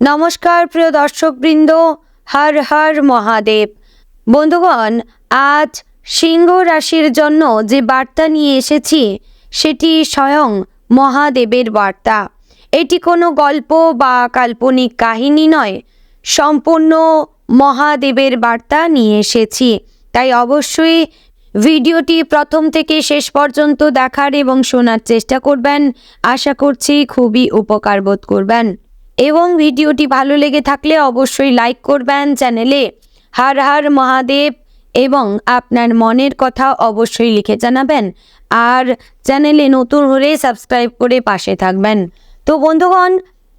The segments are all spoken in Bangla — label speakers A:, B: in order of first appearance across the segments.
A: নমস্কার প্রিয় দর্শকবৃন্দ, হর হর মহাদেব। বন্ধুগণ, আজ সিংহ রাশির জন্য যে বার্তা নিয়ে এসেছি সেটি স্বয়ং মহাদেবের বার্তা। এটি কোনো গল্প বা কাল্পনিক কাহিনী নয়, সম্পূর্ণ মহাদেবের বার্তা নিয়ে এসেছি। তাই অবশ্যই ভিডিওটি প্রথম থেকে শেষ পর্যন্ত দেখার এবং শোনার চেষ্টা করবেন। আশা করছি খুবই উপকার বোধ করবেন এবং ভিডিওটি ভালো লেগে থাকলে অবশ্যই লাইক করবেন। চ্যানেলে হর হর মহাদেব এবং আপনার মনের কথা অবশ্যই লিখে জানাবেন, আর চ্যানেলে নতুন হলে সাবস্ক্রাইব করে পাশে থাকবেন। তো বন্ধুগণ,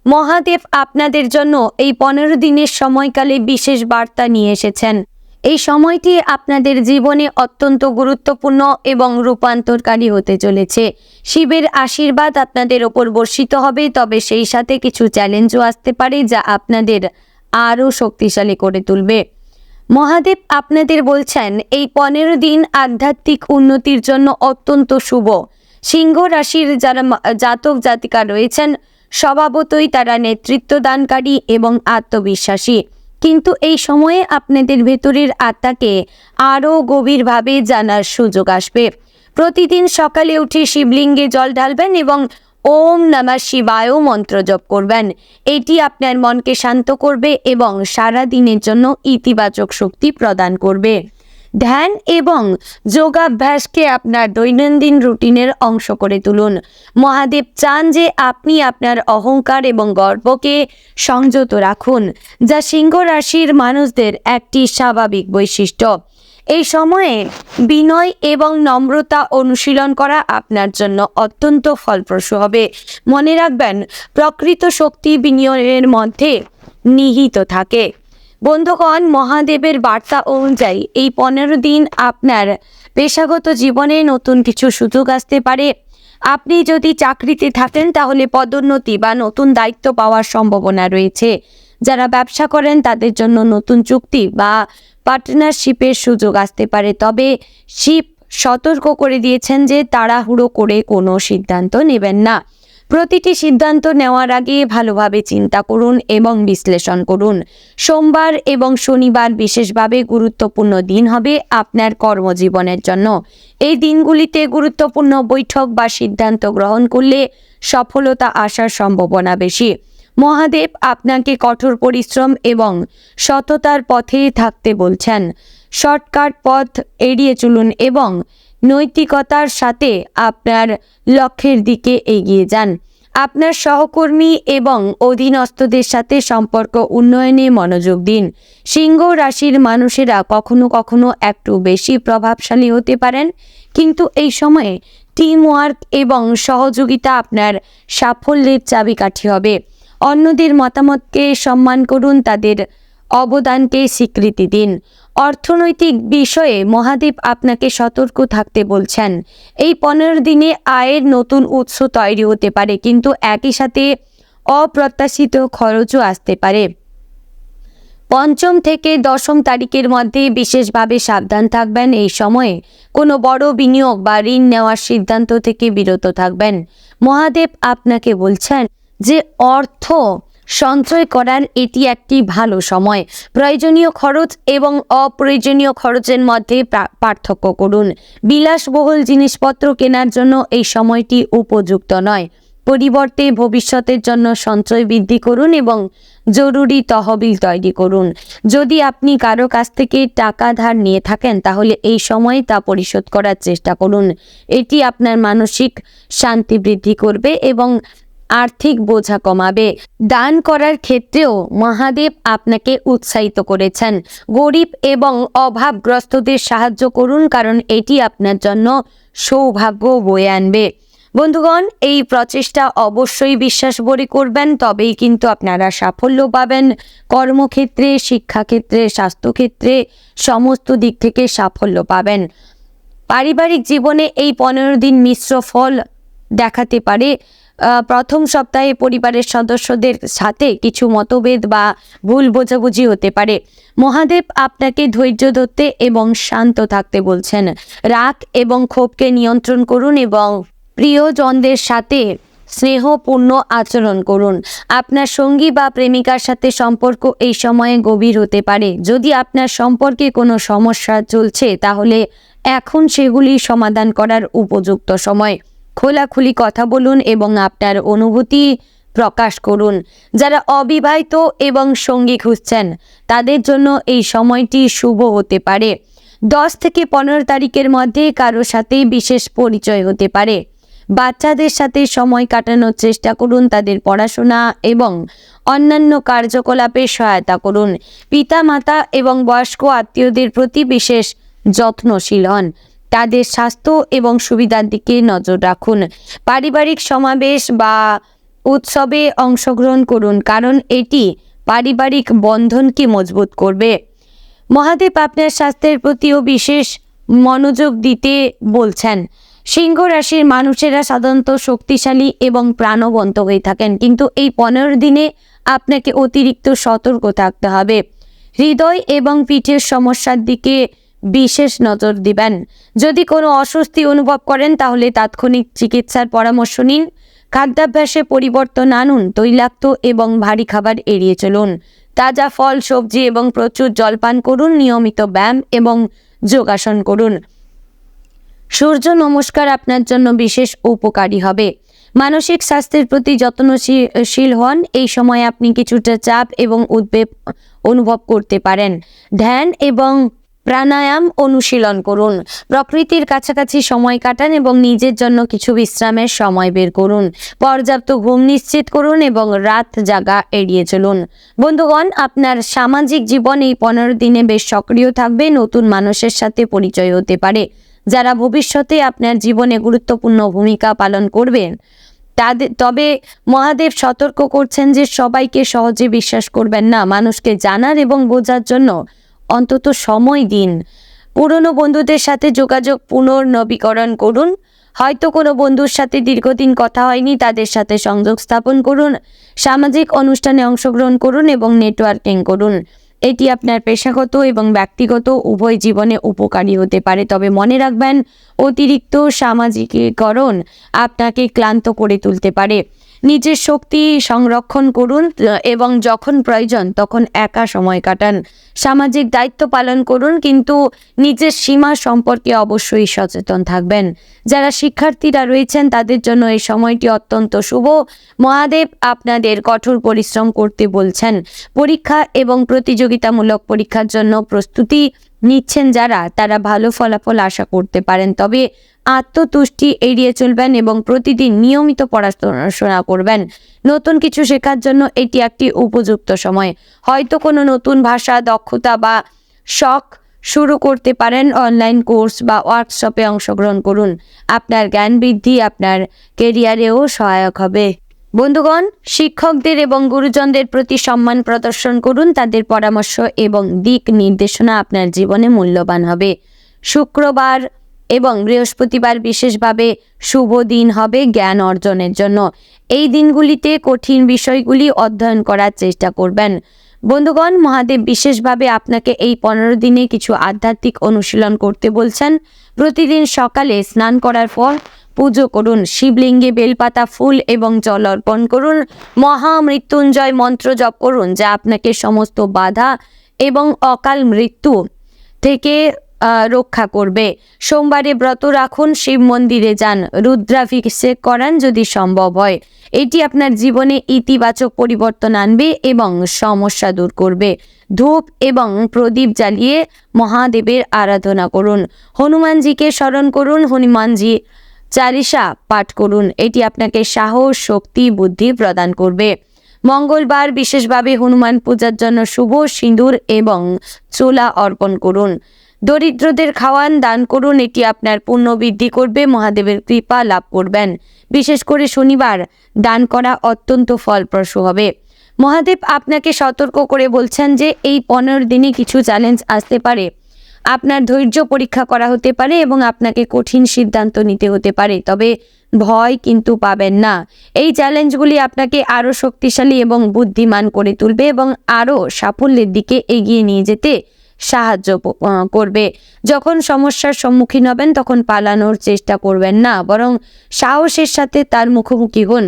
A: মহাদেব আপনাদের জন্য এই 15 দিনের সময়কালে বিশেষ বার্তা নিয়ে এসেছেন। এই সময়টি আপনাদের জীবনে অত্যন্ত গুরুত্বপূর্ণ এবং রূপান্তরকারী হতে চলেছে। শিবের আশীর্বাদ আপনাদের ওপর বর্ষিত হবে, তবে সেই সাথে কিছু চ্যালেঞ্জও আসতে পারে যা আপনাদের আরও শক্তিশালী করে তুলবে। মহাদেব আপনাদের বলছেন এই 15 দিন আধ্যাত্মিক উন্নতির জন্য অত্যন্ত শুভ। সিংহ রাশির যারা জাতক জাতিকা রয়েছেন স্বভাবতই তারা নেতৃত্বদানকারী এবং আত্মবিশ্বাসী, কিন্তু এই সময়ে আপনাদের ভেতরের আত্মাকে আরও গভীরভাবে জানার সুযোগ আসবে। প্রতিদিন সকালে উঠে শিবলিঙ্গে জল ঢালবেন এবং ওম নমঃ শিবায় মন্ত্র জপ করবেন। এটি আপনার মনকে শান্ত করবে এবং সারা দিনের জন্য ইতিবাচক শক্তি প্রদান করবে। ধ্যান এবং যোগাভ্যাসকে আপনার দৈনন্দিন রুটিনের অংশ করে তুলুন। মহাদেব চান যে আপনি আপনার অহংকার এবং গর্বকে সংযত রাখুন, যা সিংহ রাশির মানুষদের একটি স্বাভাবিক বৈশিষ্ট্য। এই সময়ে বিনয় এবং নম্রতা অনুশীলন করা আপনার জন্য অত্যন্ত ফলপ্রসূ হবে। মনে রাখবেন, প্রকৃত শক্তি বিনিয়োগের মধ্যে নিহিত থাকে। বন্ধুগণ, মহাদেবের বার্তা অনুযায়ী এই 15 দিন আপনার পেশাগত জীবনে নতুন কিছু সুযোগ আসতে পারে। আপনি যদি চাকরিতে থাকেন তাহলে পদোন্নতি বা নতুন দায়িত্ব পাওয়ার সম্ভাবনা রয়েছে। যারা ব্যবসা করেন তাদের জন্য নতুন চুক্তি বা পার্টনারশিপের সুযোগ আসতে পারে, তবে শিব সতর্ক করে দিয়েছেন যে তাড়াহুড়ো করে কোনো সিদ্ধান্ত নেবেন না। প্রতিটি সিদ্ধান্ত নেওয়ার আগে ভালোভাবে চিন্তা করুন এবং বিশ্লেষণ করুন। সোমবার এবং শনিবার বিশেষভাবে গুরুত্বপূর্ণ দিন হবে আপনার কর্মজীবনের জন্য। এই দিনগুলিতে গুরুত্বপূর্ণ বৈঠক বা সিদ্ধান্ত গ্রহণ করলে সফলতা আসার সম্ভাবনা বেশি। মহাদেব আপনাকে কঠোর পরিশ্রম এবং সততার পথে থাকতে বলছেন। শর্টকাট পথ এড়িয়ে চলুন এবং নৈতিকতার সাথে আপনার লক্ষ্যের দিকে এগিয়ে যান। আপনার সহকর্মী এবং অধীনস্থদের সাথে সম্পর্ক উন্নয়নে মনোযোগ দিন। সিংহ রাশির মানুষেরা কখনো কখনো একটু বেশি প্রভাবশালী হতে পারেন, কিন্তু এই সময়ে টিম ওয়ার্ক এবং সহযোগিতা আপনার সাফল্যের চাবিকাঠি হবে। অন্যদের মতামতকে সম্মান করুন, তাদের অবদানকে স্বীকৃতি দিন। অর্থনৈতিক বিষয়ে মহাদেব আপনাকে সতর্ক থাকতে বলছেন। এই 15 দিনে আয়ের নতুন উৎস তৈরি হতে পারে, কিন্তু একই সাথে অপ্রত্যাশিত খরচও আসতে পারে। 5ম থেকে 10ম তারিখের মধ্যে বিশেষভাবে সাবধান থাকবেন। এই সময়ে কোনো বড় বিনিয়োগ বা ঋণ নেওয়ার সিদ্ধান্ত থেকে বিরত থাকবেন। মহাদেব আপনাকে বলছেন যে অর্থ সঞ্চয় করার এটি একটি ভালো সময়। প্রয়োজনীয় খরচ এবং অপ্রয়োজনীয় খরচের মধ্যে পার্থক্য করুন। বিলাসবহুল জিনিসপত্র কেনার জন্য এই সময়টি উপযুক্ত নয়। পরিবর্তে ভবিষ্যতের জন্য সঞ্চয় বৃদ্ধি করুন এবং জরুরি তহবিল তৈরি করুন। যদি আপনি কারো কাছ থেকে টাকা ধার নিয়ে থাকেন তাহলে এই সময়ে তা পরিশোধ করার চেষ্টা করুন। এটি আপনার মানসিক শান্তি বৃদ্ধি করবে এবং আর্থিক বোঝা কমাবে। দান করার ক্ষেত্রেও মহাদেব আপনাকে উৎসাহিত করেছেন। গরিব এবং অভাবগ্রস্তদের সাহায্য করুন, কারণ এটি আপনার জন্য সৌভাগ্য বয়ে আনবে। বন্ধুগণ, এই প্রচেষ্টা অবশ্যই বিশ্বাস ভরে করবেন, তবেই কিন্তু আপনারা সাফল্য পাবেন। কর্মক্ষেত্রে, শিক্ষাক্ষেত্রে, স্বাস্থ্যক্ষেত্রে সমস্ত দিক থেকে সাফল্য পাবেন। পারিবারিক জীবনে এই 15 দিন মিশ্র ফল দেখাতে পারে। প্রথম সপ্তাহে পরিবারের সদস্যদের সাথে কিছু মতভেদ বা ভুল বোঝাবুঝি হতে পারে। মহাদেব আপনাকে ধৈর্য ধরতে এবং শান্ত থাকতে বলছেন। রাগ এবং ক্ষোভকে নিয়ন্ত্রণ করুন এবং প্রিয়জনদের সাথে স্নেহপূর্ণ আচরণ করুন। আপনার সঙ্গী বা প্রেমিকার সাথে সম্পর্ক এই সময়ে গভীর হতে পারে। যদি আপনার সম্পর্কে কোনো সমস্যা চলছে তাহলে এখন সেগুলি সমাধান করার উপযুক্ত সময়। খোলাখুলি কথা বলুন এবং আপনার অনুভূতি প্রকাশ করুন। যারা অবিবাহিত এবং সঙ্গী খুঁজছেন তাদের জন্য এই সময়টি শুভ হতে পারে। 10 থেকে 15 তারিখের মধ্যে কারো সাথে বিশেষ পরিচয় হতে পারে। বাচ্চাদের সাথে সময় কাটানোর চেষ্টা করুন। তাদের পড়াশোনা এবং অন্যান্য কার্যকলাপে সহায়তা করুন। পিতামাতা এবং বয়স্ক আত্মীয়দের প্রতি বিশেষ যত্নশীল হন। তাদের স্বাস্থ্য এবং সুবিধার দিকে নজর রাখুন। পারিবারিক সমাবেশ বা উৎসবে অংশগ্রহণ করুন, কারণ এটি পারিবারিক বন্ধনকে মজবুত করবে। মহাদেব আপনার স্বাস্থ্যের প্রতিও বিশেষ মনোযোগ দিতে বলছেন। সিংহ রাশির মানুষেরা সাধারণত শক্তিশালী এবং প্রাণবন্ত হয়ে থাকেন, কিন্তু এই 15 দিনে আপনাকে অতিরিক্ত সতর্ক থাকতে হবে। হৃদয় এবং পিঠের সমস্যার দিকে বিশেষ নজর দিবেন। যদি কোনো অস্বস্তি অনুভব করেন তাহলে তাৎক্ষণিক চিকিৎসার পরামর্শ নিন। খাদ্যাভ্যাসে পরিবর্তন আনুন। তৈলাক্ত এবং ভারী খাবার এড়িয়ে চলুন। তাজা ফল, সবজি এবং প্রচুর জলপান করুন। নিয়মিত ব্যায়াম এবং যোগাসন করুন। সূর্য নমস্কার আপনার জন্য বিশেষ উপকারী হবে। মানসিক স্বাস্থ্যের প্রতি যত্নশীল হন। এই সময় আপনি কিছুটা চাপ এবং উদ্বেগ অনুভব করতে পারেন। ধ্যান এবং প্রাণায়াম অনুশীলন করুন। প্রকৃতির কাছাকাছি সময় কাটান এবং নিজের জন্য কিছু বিশ্রামের সময় বের করুন। পর্যাপ্ত ঘুম নিশ্চিত করুন এবং রাত জাগা এড়িয়ে চলুন। বন্ধুগণ, আপনার সামাজিক জীবন এই 15 দিনে বেশ সক্রিয় থাকবে। নতুন মানুষের সাথে পরিচয় হতে পারে যারা ভবিষ্যতে আপনার জীবনে গুরুত্বপূর্ণ ভূমিকা পালন করবেন। তবে মহাদেব সতর্ক করছেন যে সবাইকে সহজে বিশ্বাস করবেন না। মানুষকে জানার এবং বোঝার জন্য অন্তত সময় দিন। পুরনো বন্ধুদের সাথে যোগাযোগ পুনর্নবীকরণ করুন। হয়তো কোনো বন্ধুর সাথে দীর্ঘদিন কথা হয়নি, তাদের সাথে সংযোগ স্থাপন করুন। সামাজিক অনুষ্ঠানে অংশগ্রহণ করুন এবং নেটওয়ার্কিং করুন। এটি আপনার পেশাগত এবং ব্যক্তিগত উভয় জীবনে উপকারী হতে পারে। তবে মনে রাখবেন, অতিরিক্ত সামাজিকীকরণ আপনাকে ক্লান্ত করে তুলতে পারে। নিজের শক্তি সংরক্ষণ করুন এবং যখন প্রয়োজন তখন একা সময় কাটান। সামাজিক দায়িত্ব পালন করুন, কিন্তু নিজের সীমা সম্পর্কে অবশ্যই সচেতন থাকবেন। যারা শিক্ষার্থীরা রয়েছেন তাদের জন্য এই সময়টি অত্যন্ত শুভ। মহাদেব আপনাদের কঠোর পরিশ্রম করতে বলছেন। পরীক্ষা এবং প্রতিযোগিতামূলক পরীক্ষার জন্য প্রস্তুতি নিচ্ছেন যারা, তারা ভালো ফলাফল আশা করতে পারেন। তবে আত্মতুষ্টি এড়িয়ে চলবেন এবং প্রতিদিন নিয়মিত পড়াশোনা করবেন। নতুন কিছু শেখার জন্য এটি একটি উপযুক্ত সময়। হয়তো কোনো নতুন ভাষা, দক্ষতা বা শখ শুরু করতে পারেন। অনলাইন কোর্স বা ওয়ার্কশপে অংশগ্রহণ করুন। আপনার জ্ঞান বৃদ্ধি আপনার কেরিয়ারেও সহায়ক হবে। বন্ধুগণ, শিক্ষকদের এবং গুরুজনদের প্রতি সম্মান প্রদর্শন করুন। তাদের পরামর্শ এবং দিক নির্দেশনা আপনার জীবনে মূল্যবান হবে। শুক্রবার এবং বৃহস্পতিবার বিশেষভাবে শুভ দিন হবে জ্ঞান অর্জনের জন্য। এই দিনগুলিতে কঠিন বিষয়গুলি অধ্যয়ন করার চেষ্টা করবেন। বন্ধুগণ, মহাদেব বিশেষভাবে আপনাকে এই 15 দিনে কিছু আধ্যাত্মিক অনুশীলন করতে বলছেন। প্রতিদিন সকালে স্নান করার পর পুজো করুন। শিবলিঙ্গে বেলপাতা, ফুল এবং জল অর্পণ করুন। মহামৃত্যুঞ্জয় মন্ত্র জপ করুন, যা আপনাকে সমস্ত বাধা এবং অকাল মৃত্যু থেকে রক্ষা করবে। সোমবারে ব্রত রাখুন। শিব মন্দিরে যান। রুদ্রাভিষেক করান যদি সম্ভব হয়। এটি আপনার জীবনে ইতিবাচক পরিবর্তন আনবে এবং সমস্যা দূর করবে। ধূপ এবং প্রদীপ জ্বালিয়ে মহাদেবের আরাধনা করুন। হনুমানজিকে স্মরণ করুন। হনুমানজি চালিসা পাঠ করুন। এটি আপনাকে সাহস, শক্তি, বুদ্ধি প্রদান করবে। মঙ্গলবার বিশেষভাবে হনুমান পূজার জন্য শুভ। সিঁদুর এবং চোলা অর্পণ করুন। দরিদ্রদের খাওয়ান, দান করুন। এটি আপনার পুণ্য বৃদ্ধি করবে। মহাদেবের কৃপা লাভ করবেন। বিশেষ করে শনিবার দান করা অত্যন্ত ফলপ্রসূ হবে। মহাদেব আপনাকে সতর্ক করে বলছেন যে এই 15 দিনে কিছু চ্যালেঞ্জ আসতে পারে। আপনার ধৈর্য পরীক্ষা করা হতে পারে এবং আপনাকে কঠিন সিদ্ধান্ত নিতে হতে পারে। তবে ভয় কিন্তু পাবেন না। এই চ্যালেঞ্জগুলি আপনাকে আরও শক্তিশালী এবং বুদ্ধিমান করে তুলবে এবং আরও সাফল্যের দিকে এগিয়ে নিয়ে যেতে সাহায্য করবে। যখন সমস্যার সম্মুখীন হবেন তখন পালানোর চেষ্টা করবেন না, বরং সাহসের সাথে তার মুখোমুখি হন।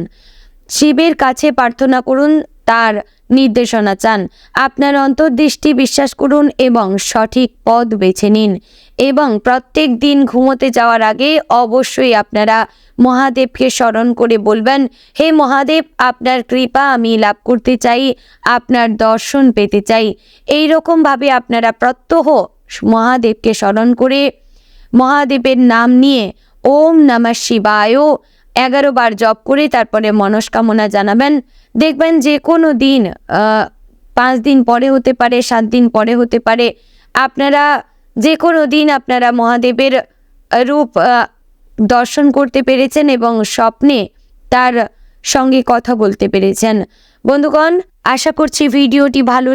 A: শিবের কাছে প্রার্থনা করুন, তার নির্দেশনা চান। আপনার অন্তর্দৃষ্টি বিশ্বাস করুন এবং সঠিক পথ বেছে নিন। এবং প্রত্যেক দিন ঘুমোতে যাওয়ার আগে অবশ্যই আপনারা মহাদেবকে স্মরণ করে বলবেন, হে মহাদেব, আপনার কৃপা আমি লাভ করতে চাই, আপনার দর্শন পেতে চাই। এই রকমভাবে আপনারা প্রত্যহ মহাদেবকে স্মরণ করে মহাদেবের নাম নিয়ে ওম নমঃ শিবায় 11 বার জপ করে তারপরে মনস্কামনা জানাবেন। দেখবেন যে কোনো দিন 5 দিন পরে হতে পারে, 7 দিন পরে হতে পারে, আপনারা যে কোনো দিন আপনারা মহাদেবের রূপ দর্শন করতে পেরেছেন এবং স্বপ্নে তার সঙ্গে কথা বলতে পেরেছেন। বন্ধুগণ, আশা করছি ভিডিওটি ভালো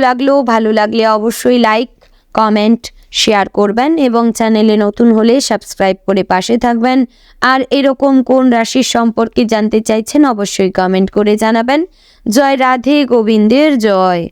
A: লাগলে অবশ্যই লাইক, কমেন্ট, শেয়ার করবেন এবং চ্যানেলে নতুন হলে সাবস্ক্রাইব করে পাশে থাকবেন। আর এরকম কোন রাশির সম্পর্কে জানতে চাইছেন অবশ্যই কমেন্ট করে জানাবেন। জয় রাধে গোবিন্দের জয়।